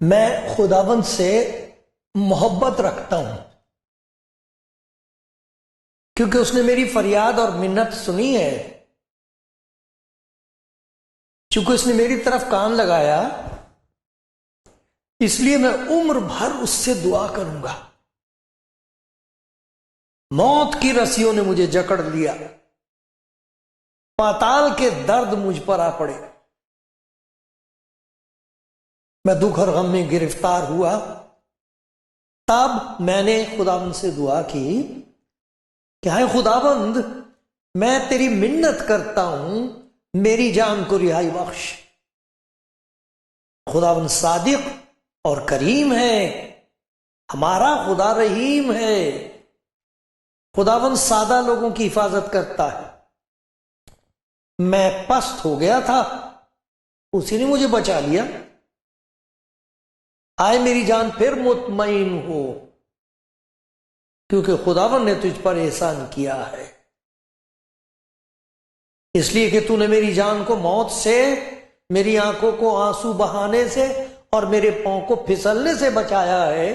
میں خداوند سے محبت رکھتا ہوں کیونکہ اس نے میری فریاد اور منت سنی ہے. چونکہ اس نے میری طرف کان لگایا اس لیے میں عمر بھر اس سے دعا کروں گا. موت کی رسیوں نے مجھے جکڑ لیا، پاتال کے درد مجھ پر آ پڑے. میں دکھ اور غم میں گرفتار ہوا. تب میں نے خداوند سے دعا کی کہ اے خداوند، میں تیری منت کرتا ہوں، میری جان کو رہائی بخش. خداوند صادق اور کریم ہے، ہمارا خدا رحیم ہے. خداوند سادہ لوگوں کی حفاظت کرتا ہے. میں پست ہو گیا تھا، اسی نے مجھے بچا لیا. آئے میری جان پھر مطمئن ہو، کیونکہ خداوند نے تجھ پر احسان کیا ہے. اس لیے کہ تو نے میری جان کو موت سے، میری آنکھوں کو آنسو بہانے سے اور میرے پاؤں کو پھسلنے سے بچایا ہے.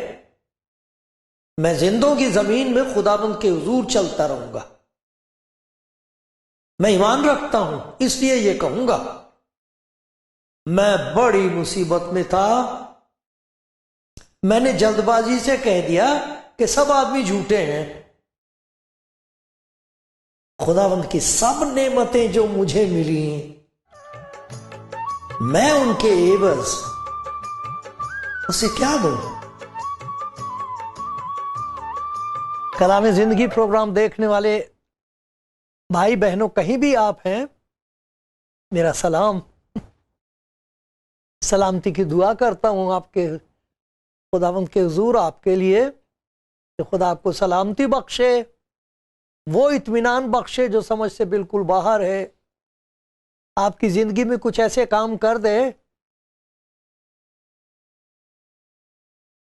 میں زندوں کی زمین میں خداوند کے حضور چلتا رہوں گا. میں ایمان رکھتا ہوں اس لیے یہ کہوں گا، میں بڑی مصیبت میں تھا. میں نے جلد بازی سے کہہ دیا کہ سب آدمی جھوٹے ہیں. خداوند کی سب نعمتیں جو مجھے ملی میں ان کے عوض اسے کیا دوں؟ کلام زندگی پروگرام دیکھنے والے بھائی بہنوں، کہیں بھی آپ ہیں، میرا سلام، سلامتی کی دعا کرتا ہوں آپ کے خداوند کے حضور آپ کے لیے کہ خدا آپ کو سلامتی بخشے، وہ اطمینان بخشے جو سمجھ سے بالکل باہر ہے. آپ کی زندگی میں کچھ ایسے کام کر دے،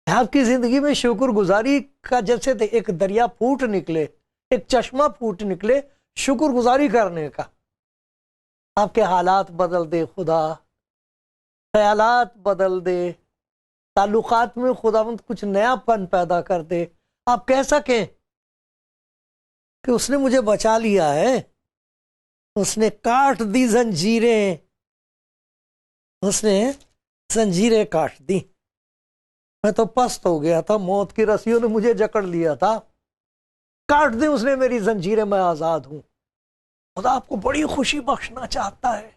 آپ کی زندگی میں شکر گزاری کا جیسے ایک دریا پھوٹ نکلے، ایک چشمہ پھوٹ نکلے شکر گزاری کرنے کا. آپ کے حالات بدل دے خدا، خیالات بدل دے، تعلقات میں خداوند کچھ نیا پن پیدا کر دے. آپ کہہ سکیں کہ اس نے مجھے بچا لیا ہے، اس نے کاٹ دی زنجیریں، اس نے زنجیریں کاٹ دی. میں تو پست ہو گیا تھا، موت کی رسیوں نے مجھے جکڑ لیا تھا. کاٹ دی اس نے میری زنجیریں، میں آزاد ہوں. خدا آپ کو بڑی خوشی بخشنا چاہتا ہے.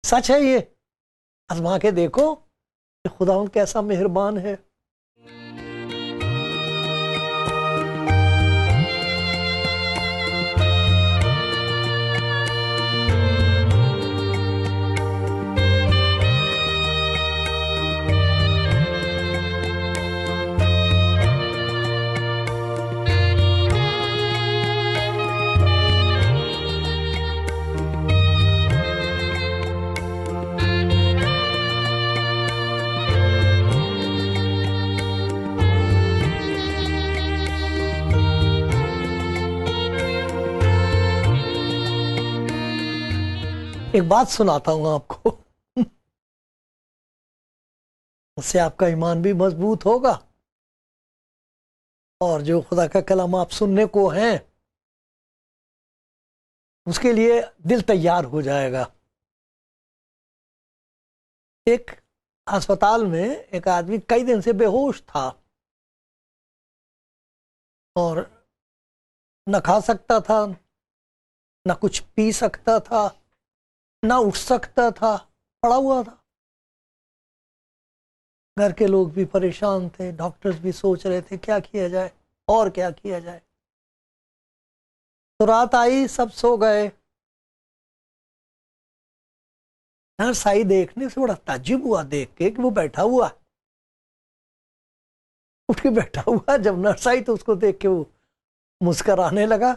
سچ ہے یہ، آزما کے دیکھو کہ خداوند کیسا مہربان ہے. ایک بات سناتا ہوں آپ کو، اس سے آپ کا ایمان بھی مضبوط ہوگا اور جو خدا کا کلام آپ سننے کو ہیں اس کے لیے دل تیار ہو جائے گا. ایک ہسپتال میں ایک آدمی کئی دن سے بے ہوش تھا اور نہ کھا سکتا تھا، نہ کچھ پی سکتا تھا، نہ اٹھ سکتا تھا، پڑا ہوا تھا. گھر کے لوگ بھی پریشان تھے، ڈاکٹرز بھی سوچ رہے تھے کیا کیا جائے اور کیا کیا جائے. تو رات آئی، سب سو گئے. نرس آئی، دیکھنے سے بڑا تعجب ہوا دیکھ کے کہ وہ بیٹھا ہوا. اٹھ کے بیٹھا ہوا. جب نرس آئی تو اس کو دیکھ کے وہ مسکرانے لگا.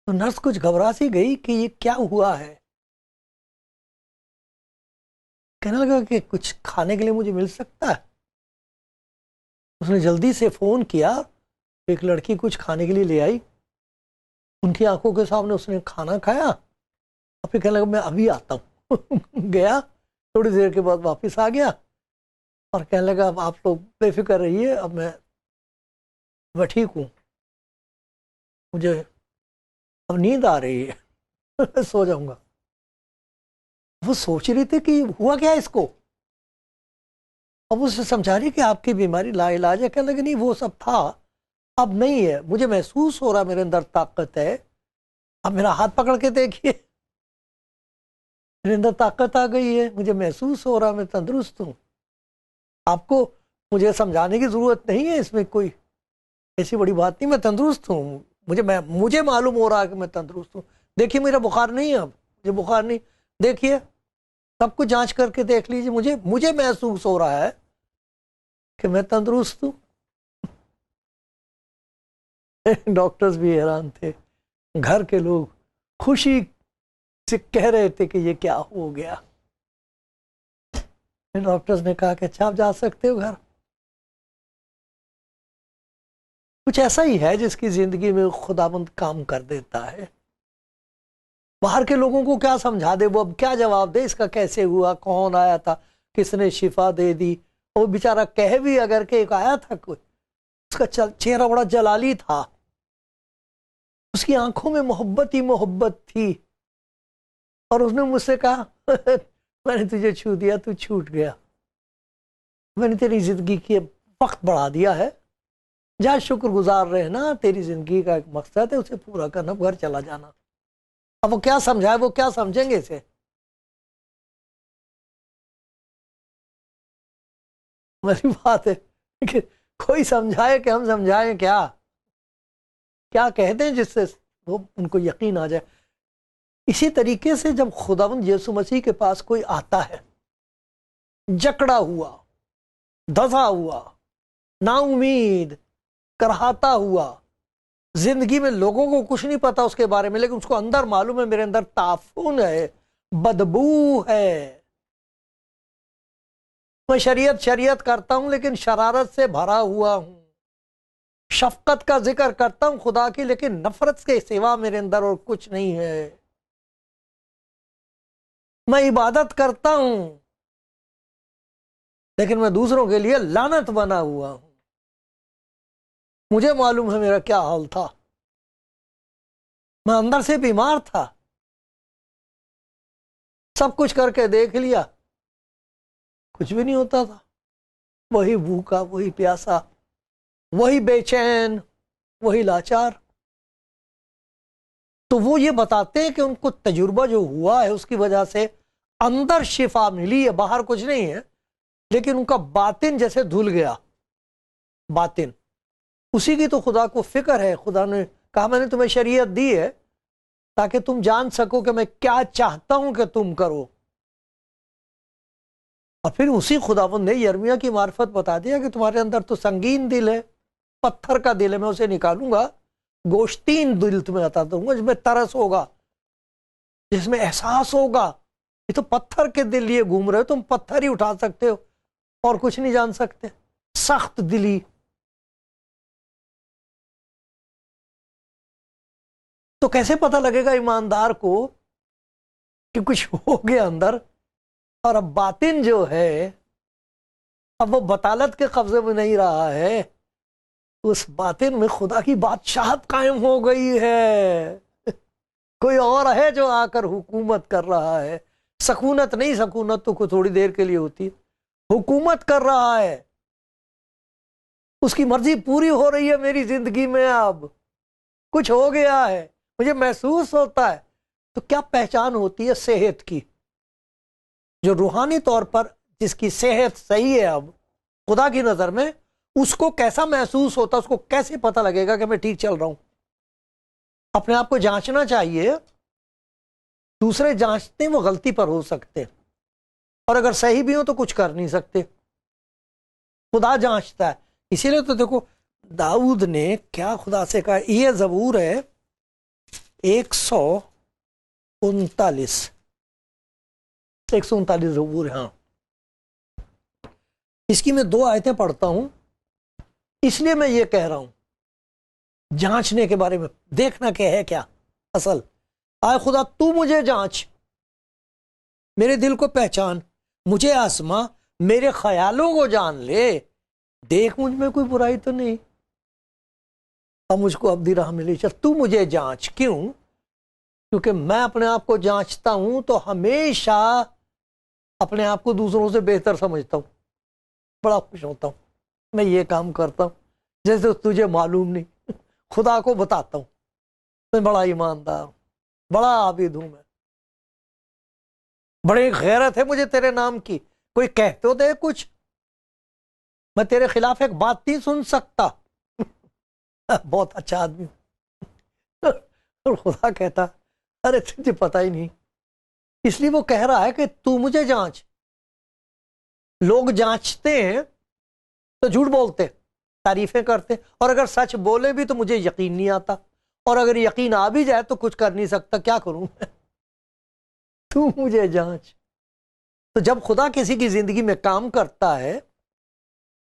تو نرس کچھ گھبرا سی گئی کہ یہ کیا ہوا ہے. کہنے لگا کہ کچھ کھانے کے لیے مجھے مل سکتا ہے. اس نے جلدی سے فون کیا, ایک لڑکی کچھ کھانے کے لیے لے آئی. ان کی آنکھوں کے سامنے اس نے کھانا کھایا, اور پھر کہنے لگا میں ابھی آتا ہوں. گیا, تھوڑی دیر کے بعد واپس آ گیا اور کہنے لگا اب آپ لوگ بے فکر رہیے, اب میں ٹھیک ہوں, مجھے اب نیند آ رہی ہے, سو جاؤں گا. وہ سوچ رہی تھی کہ ہوا کیا اس کو. اب اسے سمجھا رہی کہ آپ کی بیماری لا علاج ہے. کہنے لگا نہیں وہ سب تھا, اب نہیں ہے, مجھے محسوس ہو رہا میرے اندر طاقت ہے. اب میرا ہاتھ پکڑ کے دیکھیے, میرے اندر طاقت آ گئی ہے, مجھے محسوس ہو رہا میں تندرست ہوں. آپ کو مجھے سمجھانے کی ضرورت نہیں ہے, اس میں کوئی ایسی بڑی بات نہیں, میں تندرست ہوں. مجھے معلوم ہو رہا ہے کہ میں تندرست ہوں. دیکھیے میرا بخار نہیں ہے, اب مجھے بخار نہیں, دیکھیے سب کچھ جانچ کر کے دیکھ لیجیے, مجھے محسوس ہو رہا ہے کہ میں تندرست ہوں. ڈاکٹرز بھی حیران تھے, گھر کے لوگ خوشی سے کہہ رہے تھے کہ یہ کیا ہو گیا. ڈاکٹرز نے کہا کہ اچھا آپ جا سکتے ہو گھر. کچھ ایسا ہی ہے جس کی زندگی میں خداوند کام کر دیتا ہے. باہر کے لوگوں کو کیا سمجھا دے, وہ اب کیا جواب دے, اس کا کیسے ہوا, کون آیا تھا, کس نے شفا دے دی. وہ بیچارہ کہہ بھی اگر کہ ایک آیا تھا کوئی, اس کا چہرہ بڑا جلالی تھا, اس کی آنکھوں میں محبت ہی محبت تھی, اور اس نے مجھ سے کہا میں نے تجھے چھو دیا, تو چھوٹ گیا, میں نے تیری زندگی کے وقت بڑھا دیا ہے, جا شکر گزار رہنا, تیری زندگی کا ایک مقصد ہے, اسے پورا کرنا, گھر چلا جانا. اب وہ کیا سمجھائے, وہ کیا سمجھیں گے اسے. میری بات ہے کہ کوئی سمجھائے کہ ہم سمجھائیں کیا کہتے ہیں جس سے وہ ان کو یقین آ جائے. اسی طریقے سے جب خداوند یسوع مسیح کے پاس کوئی آتا ہے جکڑا ہوا, دھسا ہوا, نا امید, کرہاتا ہوا, زندگی میں لوگوں کو کچھ نہیں پتا اس کے بارے میں, لیکن اس کو اندر معلوم ہے میرے اندر تعفن ہے, بدبو ہے, میں شریعت کرتا ہوں لیکن شرارت سے بھرا ہوا ہوں, شفقت کا ذکر کرتا ہوں خدا کی لیکن نفرت کے سوا میرے اندر اور کچھ نہیں ہے, میں عبادت کرتا ہوں لیکن میں دوسروں کے لیے لعنت بنا ہوا ہوں. مجھے معلوم ہے میرا کیا حال تھا, میں اندر سے بیمار تھا, سب کچھ کر کے دیکھ لیا, کچھ بھی نہیں ہوتا تھا. وہی بھوکا, وہی پیاسا, وہی بے چین, وہی لاچار. تو وہ یہ بتاتے ہیں کہ ان کو تجربہ جو ہوا ہے اس کی وجہ سے اندر شفا ملی ہے, باہر کچھ نہیں ہے, لیکن ان کا باطن جیسے دھل گیا. باطن اسی کی تو خدا کو فکر ہے. خدا نے کہا میں نے تمہیں شریعت دی ہے تاکہ تم جان سکو کہ میں کیا چاہتا ہوں کہ تم کرو. اور پھر اسی خداوند نے یرمیہ کی معرفت بتا دیا کہ تمہارے اندر تو سنگین دل ہے, پتھر کا دل ہے, میں اسے نکالوں گا, گوشتین دل تمہیں عطا دوں گا, جس میں ترس ہوگا, جس میں احساس ہوگا. یہ تو پتھر کے دل لیے گھوم رہے ہو, تم پتھر ہی اٹھا سکتے ہو اور کچھ نہیں جان سکتے. سخت دلی. تو کیسے پتہ لگے گا ایماندار کو کہ کچھ ہو گیا اندر, اور اب باطن جو ہے اب وہ بطالت کے قبضے میں نہیں رہا ہے, اس باطن میں خدا کی بادشاہت قائم ہو گئی ہے. کوئی اور ہے جو آ کر حکومت کر رہا ہے. سکونت نہیں, سکونت تو کوئی تھوڑی دیر کے لیے ہوتی, حکومت کر رہا ہے. اس کی مرضی پوری ہو رہی ہے میری زندگی میں. اب کچھ ہو گیا ہے, مجھے محسوس ہوتا ہے. تو کیا پہچان ہوتی ہے صحت کی, جو روحانی طور پر جس کی صحت صحیح ہے اب خدا کی نظر میں, اس کو کیسا محسوس ہوتا, اس کو کیسے پتہ لگے گا کہ میں ٹھیک چل رہا ہوں. اپنے آپ کو جانچنا چاہیے. دوسرے جانچتے وہ غلطی پر ہو سکتے, اور اگر صحیح بھی ہو تو کچھ کر نہیں سکتے. خدا جانچتا ہے اسی لیے تو دیکھو داؤد نے کیا خدا سے کہا. یہ زبور ہے 139 زبور ہے. ہاں اس کی میں 2 آیتیں پڑھتا ہوں، اس لیے میں یہ کہہ رہا ہوں جانچنے کے بارے میں، دیکھنا کہ ہے کیا اصل. آئے خدا تو مجھے جانچ، میرے دل کو پہچان، مجھے آزما، میرے خیالوں کو جان لے، دیکھ مجھ میں کوئی برائی تو نہیں، اب مجھ کو ابدی راہ میں لے چل. تو مجھے جانچ. کیوں؟ کیونکہ میں اپنے آپ کو جانچتا ہوں تو ہمیشہ اپنے آپ کو دوسروں سے بہتر سمجھتا ہوں، بڑا خوش ہوتا ہوں. میں یہ کام کرتا ہوں جیسے تجھے معلوم نہیں، خدا کو بتاتا ہوں میں بڑا ایماندار ہوں، بڑا عابد ہوں، میں بڑی غیرت ہے مجھے تیرے نام کی. کوئی کہہ تو دے کچھ، میں تیرے خلاف ایک بات نہیں سن سکتا. بہت اچھا آدمی. اور خدا کہتا ارے تجھے پتہ ہی نہیں. اس لیے وہ کہہ رہا ہے کہ تو مجھے جانچ. لوگ جانچتے ہیں تو جھوٹ بولتے، تعریفیں کرتے، اور اگر سچ بولے بھی تو مجھے یقین نہیں آتا، اور اگر یقین آ بھی جائے تو کچھ کر نہیں سکتا. کیا کروں میں؟ تو مجھے جانچ. تو جب خدا کسی کی زندگی میں کام کرتا ہے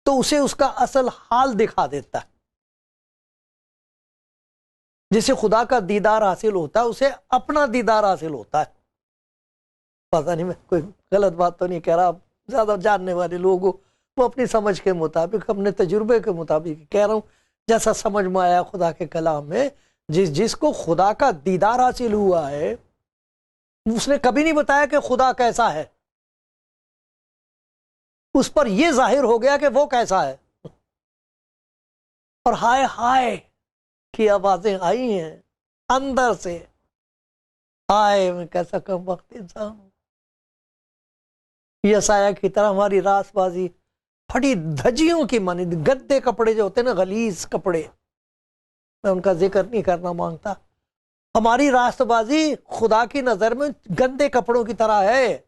تو اسے اس کا اصل حال دکھا دیتا ہے. جسے خدا کا دیدار حاصل ہوتا ہے اسے اپنا دیدار حاصل ہوتا ہے. پتہ نہیں میں کوئی غلط بات تو نہیں کہہ رہا، زیادہ جاننے والے لوگ وہ اپنی سمجھ کے مطابق، اپنے تجربے کے مطابق کہہ رہا ہوں، جیسا سمجھ میں آیا خدا کے کلام میں. جس کو خدا کا دیدار حاصل ہوا ہے اس نے کبھی نہیں بتایا کہ خدا کیسا ہے، اس پر یہ ظاہر ہو گیا کہ وہ کیسا ہے. اور ہائے ہائے کی آوازیں آئی ہیں اندر سے، ہائے میں کیسا کم وقت انسان ہوں. یسایہ کی طرح ہماری راست بازی پھٹی دھجیوں کی مانی، گندے کپڑے جو ہوتے ہیں نا، غلیظ کپڑے، میں ان کا ذکر نہیں کرنا مانگتا. ہماری راست بازی خدا کی نظر میں گندے کپڑوں کی طرح ہے.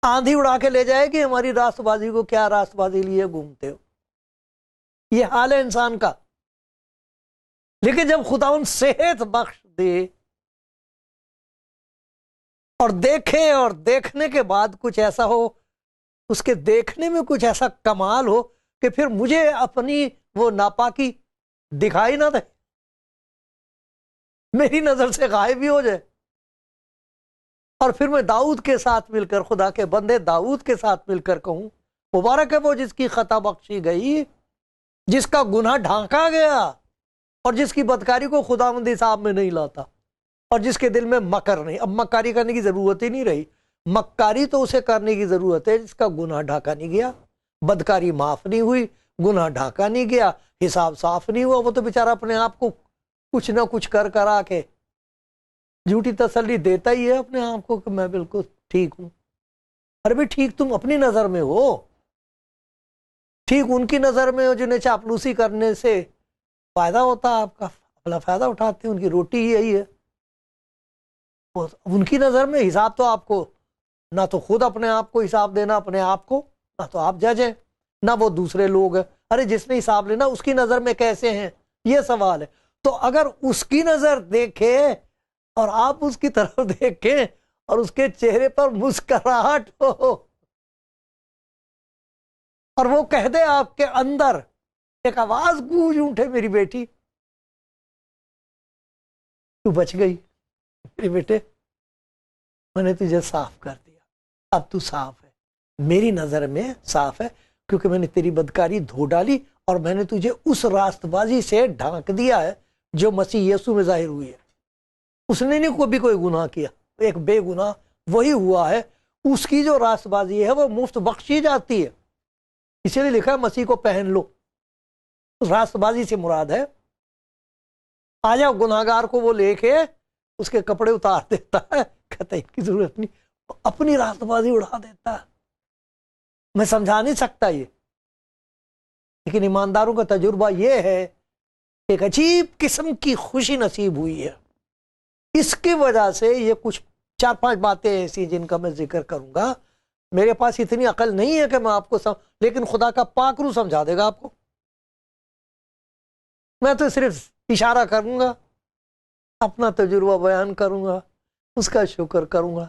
آندھی اڑا کے لے جائے گی ہماری راست بازی کو. کیا راست بازی لیے گھومتے ہو؟ یہ حال ہے انسان کا. لیکن جب خدا ان صحت بخش دے اور دیکھے، اور دیکھنے کے بعد کچھ ایسا ہو، اس کے دیکھنے میں کچھ ایسا کمال ہو کہ پھر مجھے اپنی وہ ناپاکی دکھائی نہ دے، میری نظر سے غائب ہی ہو جائے، اور پھر میں داؤد کے ساتھ مل کر، خدا کے بندے داؤد کے ساتھ مل کر کہوں مبارک ہے وہ جس کی خطا بخشی گئی، جس کا گناہ ڈھانکا گیا، اور جس کی بدکاری کو خداوند حساب میں نہیں لاتا، اور جس کے دل میں مکر نہیں. اب مکاری کرنے کی ضرورت ہی نہیں رہی. مکاری تو اسے کرنے کی ضرورت ہے جس کا گناہ ڈھاکا نہیں گیا، بدکاری معاف نہیں ہوئی، گناہ ڈھاکا نہیں گیا، حساب صاف نہیں ہوا. وہ تو بیچارہ اپنے آپ کو کچھ نہ کچھ کر آ کے جھوٹی تسلی دیتا ہی ہے اپنے آپ کو کہ میں بالکل ٹھیک ہوں. ارے بھی ٹھیک تم اپنی نظر میں ہو، ٹھیک ان کی نظر میں ہو جنہیں چاپلوسی کرنے سے فائدہ ہوتا ہے. آپ کا اپنا فائدہ اٹھاتے ہیں، ان کی روٹی یہی ہے. ان کی نظر میں حساب تو آپ کو، نہ تو خود اپنے آپ کو حساب دینا اپنے آپ کو، نہ تو آپ جج ہیں، نہ وہ دوسرے لوگ ہیں. ارے جس نے حساب لینا اس کی نظر میں کیسے ہیں، یہ سوال ہے. تو اگر اس کی نظر دیکھے اور آپ اس کی طرف دیکھیں اور اس کے چہرے پر مسکراہٹ ہو اور وہ کہہ دے آپ کے اندر، ایک آواز گونج اٹھے میری بیٹی تو بچ گئی، میرے بیٹے میں نے تجھے صاف کر دیا، اب تو صاف ہے، میری نظر میں صاف ہے، کیونکہ میں نے تیری بدکاری دھو ڈالی اور میں نے تجھے اس راست بازی سے ڈھانک دیا ہے جو مسیح یسوع میں ظاہر ہوئی ہے. اس نے نہیں کبھی کوئی گناہ کیا، ایک بے گناہ وہی ہوا ہے. اس کی جو راست بازی ہے وہ مفت بخشی جاتی ہے. اسی لیے لکھا ہے مسیح کو پہن لو. راست بازی سے مراد ہے آ جاؤ گناہگار کو وہ لے کے اس کے کپڑے اتار دیتا ہے، کہتا ہے ان کی ضرورت نہیں، اپنی راست بازی اڑا دیتا ہے. میں سمجھا نہیں سکتا یہ، لیکن ایمانداروں کا تجربہ یہ ہے کہ ایک عجیب قسم کی خوشی نصیب ہوئی ہے. اس کی وجہ سے یہ کچھ 4-5 باتیں ایسی جن کا میں ذکر کروں گا میرے پاس اتنی عقل نہیں ہے کہ میں آپ کو لیکن خدا کا پاک روح سمجھا دے گا آپ کو. میں تو صرف اشارہ کروں گا، اپنا تجربہ بیان کروں گا، اس کا شکر کروں گا.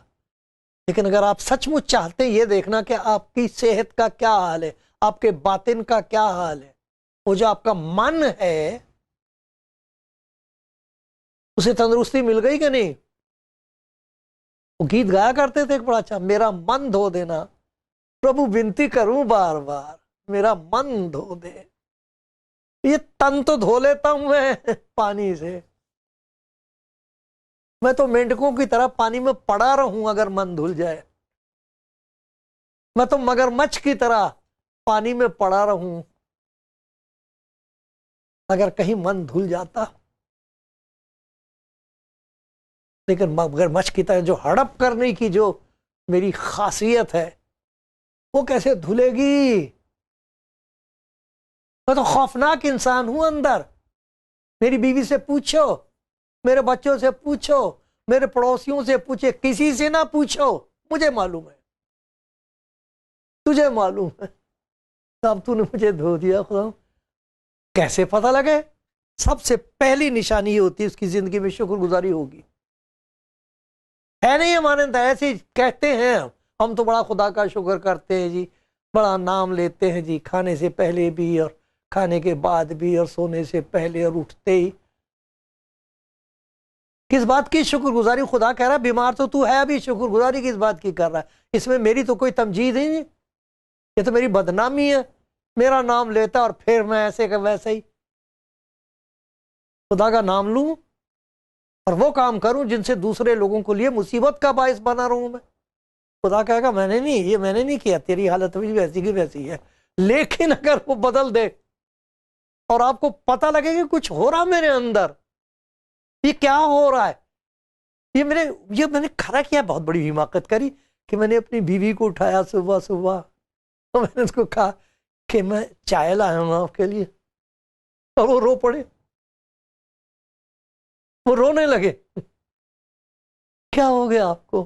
لیکن اگر آپ سچ مچ چاہتے ہیں یہ دیکھنا کہ آپ کی صحت کا کیا حال ہے، آپ کے باطن کا کیا حال ہے، وہ جو آپ کا من ہے اسے تندرستی مل گئی کہ نہیں؟ وہ گیت گایا کرتے تھے ایک بڑا اچھا، میرا من دھو دینا پربھو بنتی کروں بار بار، میرا من دھو دے. یہ تن تو دھو لیتا ہوں میں پانی سے، میں تو مینڈکوں کی طرح پانی میں پڑا رہوں اگر من دھل جائے. میں تو مگرمچھ کی طرح پانی میں پڑا رہوں اگر کہیں من دھل جاتا. لیکن مگرمچھ کی طرح جو ہڑپ کرنے کی جو میری خاصیت ہے وہ کیسے دھلے گی؟ میں تو خوفناک انسان ہوں اندر. میری بیوی سے پوچھو، میرے بچوں سے پوچھو، میرے پڑوسیوں سے پوچھے، کسی سے نہ پوچھو، مجھے معلوم ہے، تجھے معلوم ہے. اب تو نے مجھے دھو دیا خدا. کیسے پتہ لگے؟ سب سے پہلی نشانی یہ ہوتی ہے اس کی زندگی میں شکر گزاری ہوگی. ہے نہیں ہمارے اندر ایسے کہتے ہیں ہم تو بڑا خدا کا شکر کرتے ہیں جی، بڑا نام لیتے ہیں جی، کھانے سے پہلے بھی اور کھانے کے بعد بھی اور سونے سے پہلے اور اٹھتے ہی. کس بات کی شکر گزاری؟ خدا کہہ رہا ہے بیمار تو ہے ابھی، شکر گزاری کس بات کی کر رہا ہے؟ اس میں میری تو کوئی تمجید ہی نہیں، یہ تو میری بدنامی ہے. میرا نام لیتا اور پھر میں ایسے کہ ویسے ہی خدا کا نام لوں اور وہ کام کروں جن سے دوسرے لوگوں کو لیے مصیبت کا باعث بنا رہا ہوں میں. خدا کہے گا میں نے نہیں کیا، تیری حالت بھی ویسی کی ویسی ہے. لیکن اگر وہ بدل دے اور آپ کو پتہ لگے کہ کچھ ہو رہا میرے اندر، یہ کیا ہو رہا ہے، یہ میں نے کھڑا کیا، بہت بڑی حماقت کری کہ میں نے اپنی بیوی کو اٹھایا صبح تو میں نے اس کو کہا کہ میں چائے لایا ہوں آپ کے لیے، اور وہ رو پڑے، وہ رونے لگے. کیا ہو گیا آپ کو؟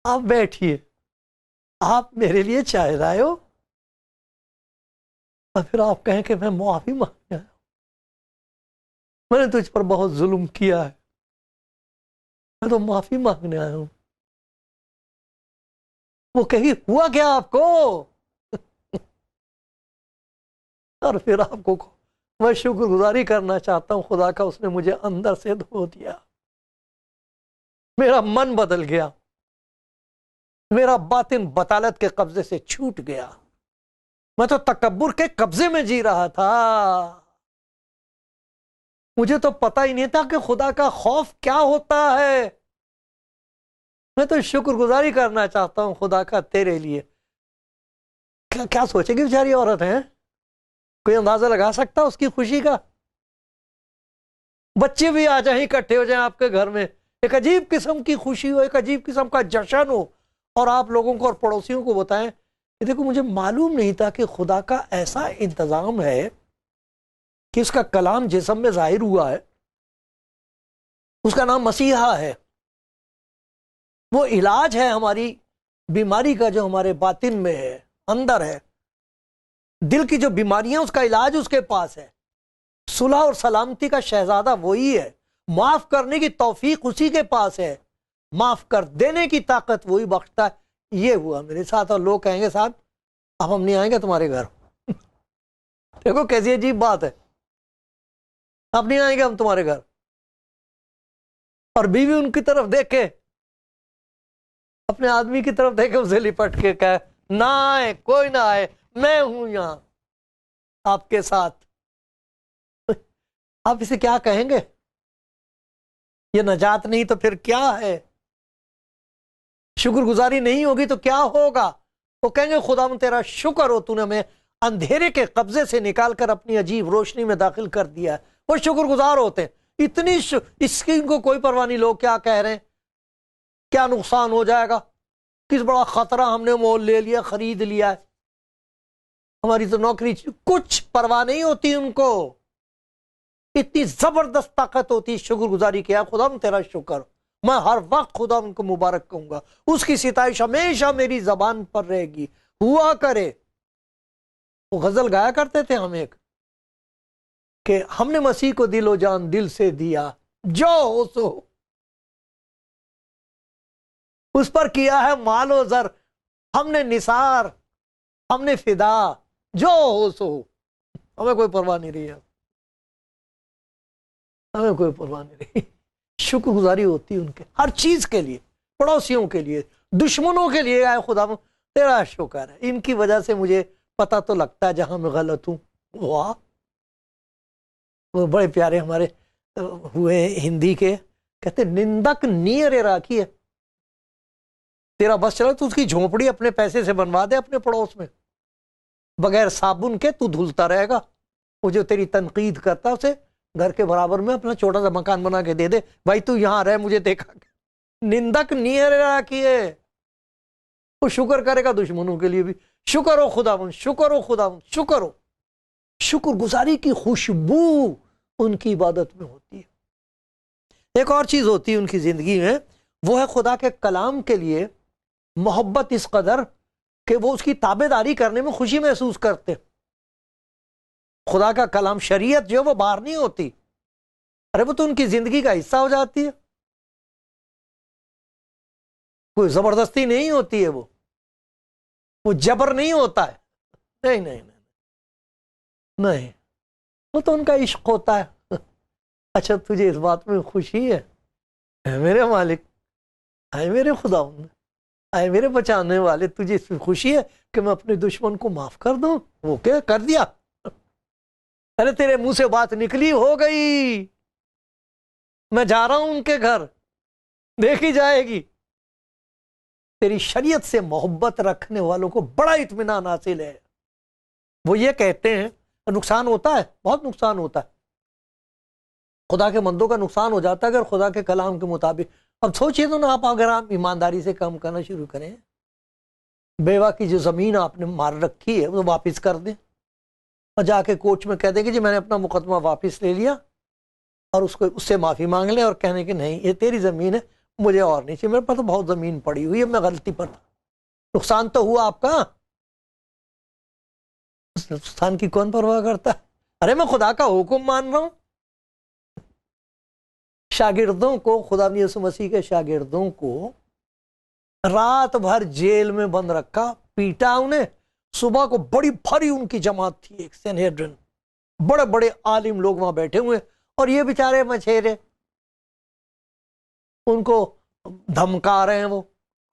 آپ بیٹھیے، آپ میرے لیے چائے لائے ہو اور پھر آپ کہیں کہ میں معافی مانگنے آیا ہوں، میں نے تجھ پر بہت ظلم کیا ہے، میں تو معافی مانگنے آیا ہوں. وہ کہیں ہوا کیا آپ کو؟ اور پھر آپ کو میں شکر گزاری کرنا چاہتا ہوں خدا کا، اس نے مجھے اندر سے دھو دیا، میرا من بدل گیا، میرا باطن بطالت کے قبضے سے چھوٹ گیا. میں تو تکبر کے قبضے میں جی رہا تھا، مجھے تو پتہ ہی نہیں تھا کہ خدا کا خوف کیا ہوتا ہے. میں تو شکر گزاری کرنا چاہتا ہوں خدا کا تیرے لیے. کیا سوچے گی بیچاری عورت ہے؟ کوئی اندازہ لگا سکتا اس کی خوشی کا؟ بچے بھی آ جائیں، اکٹھے ہو جائیں آپ کے گھر میں، ایک عجیب قسم کی خوشی ہو، ایک عجیب قسم کا جشن ہو، اور آپ لوگوں کو اور پڑوسیوں کو بتائیں کہ دیکھو مجھے معلوم نہیں تھا کہ خدا کا ایسا انتظام ہے کہ اس کا کلام جسم میں ظاہر ہوا ہے، اس کا نام مسیحا ہے، وہ علاج ہے ہماری بیماری کا جو ہمارے باطن میں ہے، اندر ہے. دل کی جو بیماریاں اس کا علاج اس کے پاس ہے. صلح اور سلامتی کا شہزادہ وہی ہے، معاف کرنے کی توفیق اسی کے پاس ہے، معاف کر دینے کی طاقت وہی بخشتا ہے. یہ ہوا میرے ساتھ، اور لوگ کہیں گے صاحب اب ہم نہیں آئیں گے تمہارے گھر. دیکھو کیسی عجیب بات ہے، اب نہیں آئیں گے ہم تمہارے گھر. اور بیوی ان کی طرف دیکھے، اپنے آدمی کی طرف دیکھے، اسے لپٹ کے کہے نہ آئے، کوئی نہ آئے، میں ہوں یہاں آپ کے ساتھ. آپ اسے کیا کہیں گے؟ یہ نجات نہیں تو پھر کیا ہے؟ شکر گزاری نہیں ہوگی تو کیا ہوگا؟ وہ کہیں گے خدا تیرا شکر ہو، تو نے ہمیں اندھیرے کے قبضے سے نکال کر اپنی عجیب روشنی میں داخل کر دیا. وہ شکر گزار ہوتے ہیں. اتنی اس کی کو کوئی پرواہ نہیں لوگ کیا کہہ رہے ہیں، کیا نقصان ہو جائے گا، کس بڑا خطرہ ہم نے مول لے لیا، خرید لیا ہے، ہماری تو نوکری، کچھ پرواہ نہیں ہوتی ان کو. اتنی زبردست طاقت ہوتی شکر گزاری کیا، خدا تیرا شکر. میں ہر وقت خدا ان کو مبارک کہوں گا، اس کی ستائش ہمیشہ میری زبان پر رہے گی، ہوا کرے۔ وہ غزل گایا کرتے تھے ہم ایک، کہ ہم نے مسیح کو دل و جان دل سے دیا، جو ہو سو ہو، اس پر کیا ہے مال و زر، ہم نے نثار، ہم نے فدا، جو ہو سو ہو۔ ہمیں کوئی پرواہ نہیں رہی ہے، ہمیں کوئی پرواہ نہیں رہی۔ شکر گزاری ہوتی ہے ان کے ہر چیز کے لیے، پڑوسیوں کے لیے، دشمنوں کے لیے۔ آئے خدا تیرا شکر ہے، ان کی وجہ سے مجھے پتہ تو لگتا ہے جہاں میں غلط ہوں۔ واہ، وہ بڑے پیارے ہمارے ہوئے ہندی کے، کہتے نندک نیئر راکھی ہے، تیرا بس چلا تو اس کی جھونپڑی اپنے پیسے سے بنوا دے اپنے پڑوس میں، بغیر صابن کے تو دھلتا رہے گا۔ وہ جو تیری تنقید کرتا اسے گھر کے برابر میں اپنا چھوٹا سا مکان بنا کے دے دے، بھائی تو یہاں رہ، مجھے دیکھا۔ نندک نیئر راکھی ہے، وہ شکر کرے گا دشمنوں کے لیے بھی۔ شکر ہو خداوند، شکر ہو خداوند، شکر ہو۔ شکر گزاری کی خوشبو ان کی عبادت میں ہوتی ہے۔ ایک اور چیز ہوتی ہے ان کی زندگی میں، وہ ہے خدا کے کلام کے لیے محبت اس قدر کہ وہ اس کی تابع داری کرنے میں خوشی محسوس کرتے۔ خدا کا کلام، شریعت جو وہ باہر نہیں ہوتی، ارے وہ تو ان کی زندگی کا حصہ ہو جاتی ہے، کوئی زبردستی نہیں ہوتی ہے، وہ جبر نہیں ہوتا ہے، نہیں نہیں نہیں نہیں، وہ تو ان کا عشق ہوتا ہے۔ اچھا تجھے اس بات میں خوشی ہے، اے میرے مالک، اے میرے خدا، اے میرے بچانے والے، تجھے اس میں خوشی ہے کہ میں اپنے دشمن کو معاف کر دوں؟ وہ کیا کر دیا؟ ارے تیرے منہ سے بات نکلی، ہو گئی، میں جا رہا ہوں ان کے گھر، دیکھی جائے گی۔ تیری شریعت سے محبت رکھنے والوں کو بڑا اطمینان حاصل ہے۔ وہ یہ کہتے ہیں، نقصان ہوتا ہے، بہت نقصان ہوتا ہے، خدا کے بندوں کا نقصان ہو جاتا ہے اگر خدا کے کلام کے مطابق۔ اب سوچئے تو نا، اگر آپ ایمانداری سے کام کرنا شروع کریں، بیوہ کی جو زمین آپ نے مار رکھی ہے وہ واپس کر دیں، اور جا کے کوچ میں کہہ دیں کہ جی میں نے اپنا مقدمہ واپس لے لیا، اور اس سے معافی مانگ لیں، اور کہنے کہ نہیں یہ تیری زمین ہے، مجھے اور نہیں چاہیے، میرے پاس تو بہت زمین پڑی ہوئی ہے، میں غلطی پر تھا۔ نقصان تو ہوا آپ کا، اس نقصان کی کون پرواہ کرتا ہے؟ ارے میں خدا کا حکم مان رہا ہوں۔ شاگردوں کو، خدا یسوع مسیح کے شاگردوں کو رات بھر جیل میں بند رکھا، پیٹا انہیں، صبح کو بڑی بھاری ان کی جماعت تھی، ایک سینہیڈرن، بڑے بڑے عالم لوگ وہاں بیٹھے ہوئے، اور یہ بیچارے مچھیرے ان کو دھمکا رہے ہیں۔ وہ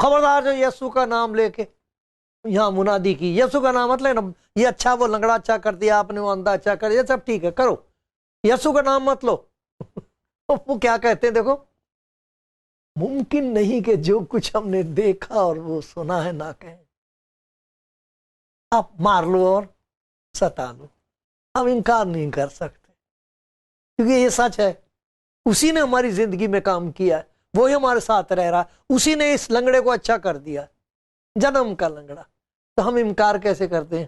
خبردار جو یسوع کا نام لے کے یہاں منادی کی، یسوع کا نام مت لینا، یہ اچھا وہ لنگڑا اچھا کر دیا آپ نے، وہ اندھا اچھا کر دیا، سب ٹھیک ہے کرو، یسوع کا نام مت لو۔ وہ کیا کہتے ہیں دیکھو، ممکن نہیں کہ جو کچھ ہم نے دیکھا اور وہ سنا ہے نہ کہیں، آپ مار لو اور ستا لو، ہم انکار نہیں کر سکتے، کیونکہ یہ سچ ہے، اسی نے ہماری زندگی میں کام کیا ہے، وہی ہمارے ساتھ رہ رہا، اسی نے اس لنگڑے کو اچھا کر دیا، جنم کا لنگڑا، تو ہم انکار کیسے کرتے ہیں؟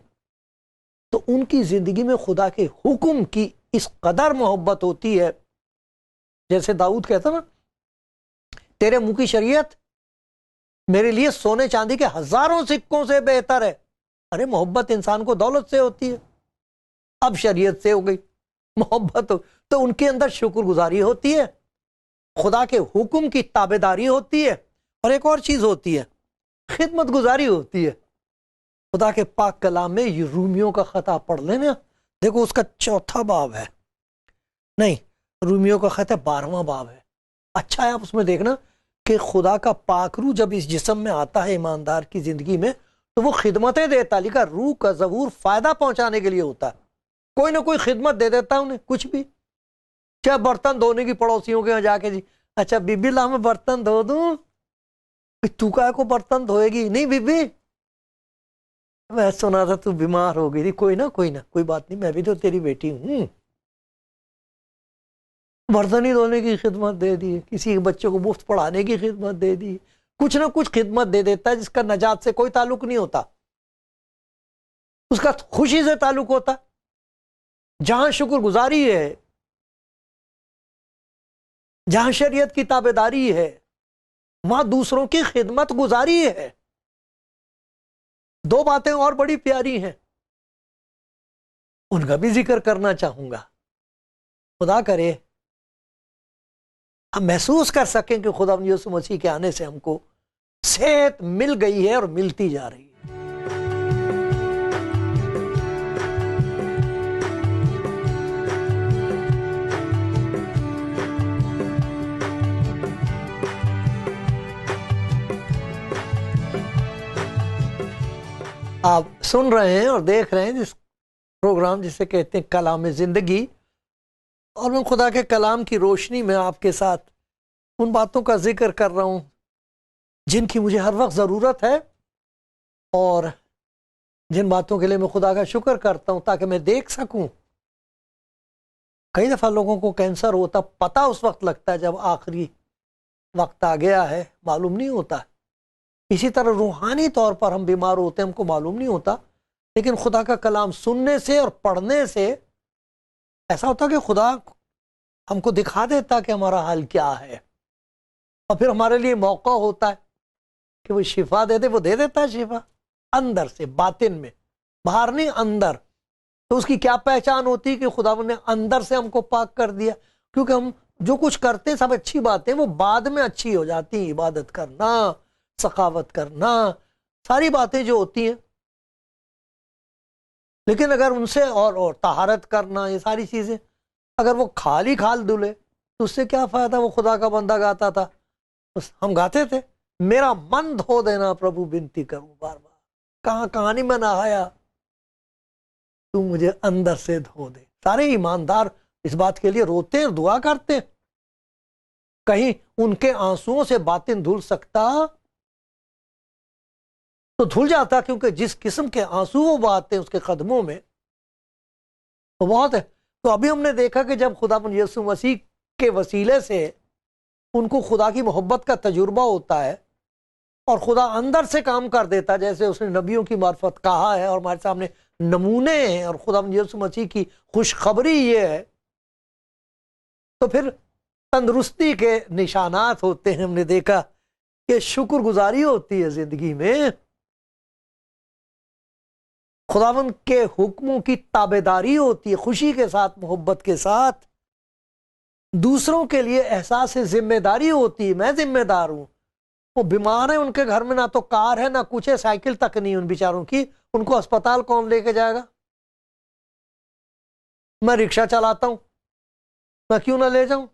تو ان کی زندگی میں خدا کے حکم کی اس قدر محبت ہوتی ہے، جیسے داؤد کہتا نا، تیرے منہ کی شریعت میرے لیے سونے چاندی کے ہزاروں سکوں سے بہتر ہے۔ ارے محبت انسان کو دولت سے ہوتی ہے، اب شریعت سے ہو گئی محبت، تو ان کے اندر شکر گزاری ہوتی ہے، خدا کے حکم کی تابع داری ہوتی ہے، اور ایک اور چیز ہوتی ہے، خدمت گزاری ہوتی ہے۔ خدا کے پاک کلام میں یہ رومیوں کا خط آپ پڑھ لینا، دیکھو اس کا 4 باب ہے، نہیں رومیوں کا خط ہے 12واں باب ہے۔ اچھا ہے آپ اس میں دیکھنا کہ خدا کا پاک روح جب اس جسم میں آتا ہے ایماندار کی زندگی میں، تو وہ خدمتیں دیتا، لکھا روح کا ظہور فائدہ پہنچانے کے لیے ہوتا ہے، کوئی نہ کوئی خدمت دے دیتا انہیں، کچھ بھی، چاہے برتن دھونے کی، پڑوسیوں کے یہاں جا کے جی اچھا بی بی لا میں برتن دھو دوں، تو کا کو برتن دھوئے گی نہیں بی بی، میں سنا تھا تو بیمار ہو گئی تھی، کوئی نہ کوئی بات نہیں، میں بھی تو تیری بیٹی ہوں، برتن ہی دھونے کی خدمت دے دی، کسی کے بچوں کو مفت پڑھانے کی خدمت دے دی، کچھ نہ کچھ خدمت دے دیتا ہے جس کا نجات سے کوئی تعلق نہیں ہوتا، اس کا خوشی سے تعلق ہوتا، جہاں شکر گزاری ہے، جہاں شریعت کی تابع داری ہے، وہاں دوسروں کی خدمت گزاری ہے. دو باتیں اور بڑی پیاری ہیں، ان کا بھی ذکر کرنا چاہوں گا. خدا کرے ہم محسوس کر سکیں کہ خدا یسوع مسیح کے آنے سے ہم کو صحت مل گئی ہے اور ملتی جا رہی ہے. آپ سن رہے ہیں اور دیکھ رہے ہیں جس پروگرام جسے کہتے ہیں کلام زندگی، اور میں خدا کے کلام کی روشنی میں آپ کے ساتھ ان باتوں کا ذکر کر رہا ہوں جن کی مجھے ہر وقت ضرورت ہے، اور جن باتوں کے لیے میں خدا کا شکر کرتا ہوں تاکہ میں دیکھ سکوں. کئی دفعہ لوگوں کو کینسر ہوتا، پتہ اس وقت لگتا ہے جب آخری وقت آ گیا ہے، معلوم نہیں ہوتا. اسی طرح روحانی طور پر ہم بیمار ہوتے ہیں، ہم کو معلوم نہیں ہوتا، لیکن خدا کا کلام سننے سے اور پڑھنے سے ایسا ہوتا کہ خدا ہم کو دکھا دیتا کہ ہمارا حال کیا ہے، اور پھر ہمارے لیے موقع ہوتا ہے کہ وہ شفا دے دے. وہ دے دیتا ہے شفا اندر سے، باطن میں، باہر نہیں، اندر. تو اس کی کیا پہچان ہوتی کہ خدا نے اندر سے ہم کو پاک کر دیا؟ کیونکہ ہم جو کچھ کرتے ہیں سب اچھی باتیں وہ بعد میں اچھی ہو جاتی ہیں. عبادت کرنا، سخاوت کرنا، ساری باتیں جو ہوتی ہیں، لیکن اگر ان سے اور طہارت کرنا، یہ ساری چیزیں اگر وہ خالی کھال دھلے تو اس سے کیا فائدہ؟ وہ خدا کا بندہ گاتا تھا، ہم گاتے تھے، میرا من دھو دینا پربھو بنتی کروں بار بار، کہاں کہانی میں نہایا تو مجھے اندر سے دھو دے. سارے ایماندار اس بات کے لیے روتے ہیں، دعا کرتے ہیں. کہیں ان کے آنسوؤں سے باطن دھل سکتا تو دھل جاتا، کیونکہ جس قسم کے آنسو وہ بہاتے ہیں اس کے قدموں میں وہ بہت ہے. تو ابھی ہم نے دیکھا کہ جب خدا یسوع مسیح کے وسیلے سے ان کو خدا کی محبت کا تجربہ ہوتا ہے اور خدا اندر سے کام کر دیتا، جیسے اس نے نبیوں کی معرفت کہا ہے اور ہمارے سامنے نمونے ہیں، اور خدا یسوع مسیح کی خوشخبری یہ ہے، تو پھر تندرستی کے نشانات ہوتے ہیں. ہم نے دیکھا کہ شکر گزاری ہوتی ہے زندگی میں، خداوند کے حکموں کی تابعداری ہوتی ہے، خوشی کے ساتھ، محبت کے ساتھ. دوسروں کے لیے احساس ذمہ داری ہوتی ہے، میں ذمہ دار ہوں. وہ بیمار ہیں، ان کے گھر میں نہ تو کار ہے نہ کچھ ہے، سائیکل تک نہیں ان بیچاروں کی، ان کو اسپتال کون لے کے جائے گا؟ میں رکشہ چلاتا ہوں، میں کیوں نہ لے جاؤں؟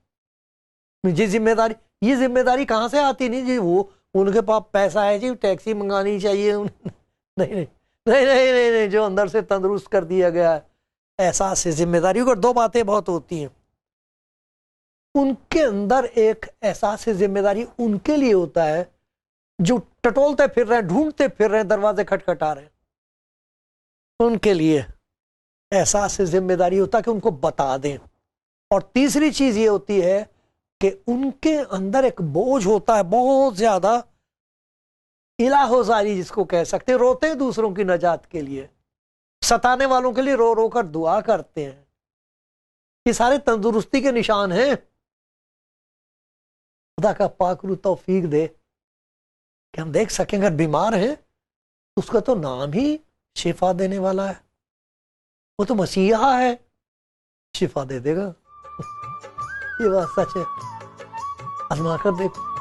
مجھے ذمہ داری، یہ ذمہ داری کہاں سے آتی؟ نہیں جی وہ ان کے پاس پیسہ ہے جی ٹیکسی منگانی چاہیے. نہیں نہیں نہیں نہیں نہیں نہیں، جو اندر سے تندرست کر دیا گیا ہے احساس ذمہ داری. اور دو باتیں بہت ہوتی ہیں، ان کے اندر ایک احساس ذمہ داری ان کے لیے ہوتا ہے جو ٹٹولتے پھر رہے ہیں، ڈھونڈتے پھر رہے ہیں، دروازے کھٹکھٹا رہے ہیں. ان کے لیے احساس ذمہ داری ہوتا ہے کہ ان کو بتا دیں. اور تیسری چیز یہ ہوتی ہے کہ ان کے اندر ایک بوجھ ہوتا ہے بہت زیادہ، الہ زاری جس کو کہہ سکتے ہیں، روتے ہیں دوسروں کی نجات کے لیے، ستانے والوں کے لیے رو رو کر دعا کرتے ہیں. یہ سارے تندرستی کے نشان ہیں. خدا کا پاک روح توفیق دے کہ ہم دیکھ سکیں. اگر بیمار ہیں اس کا تو نام ہی شفا دینے والا ہے، وہ تو مسیحا ہے، شفا دے دے گا. یہ بات سچ ہے، آزما کر دیکھو.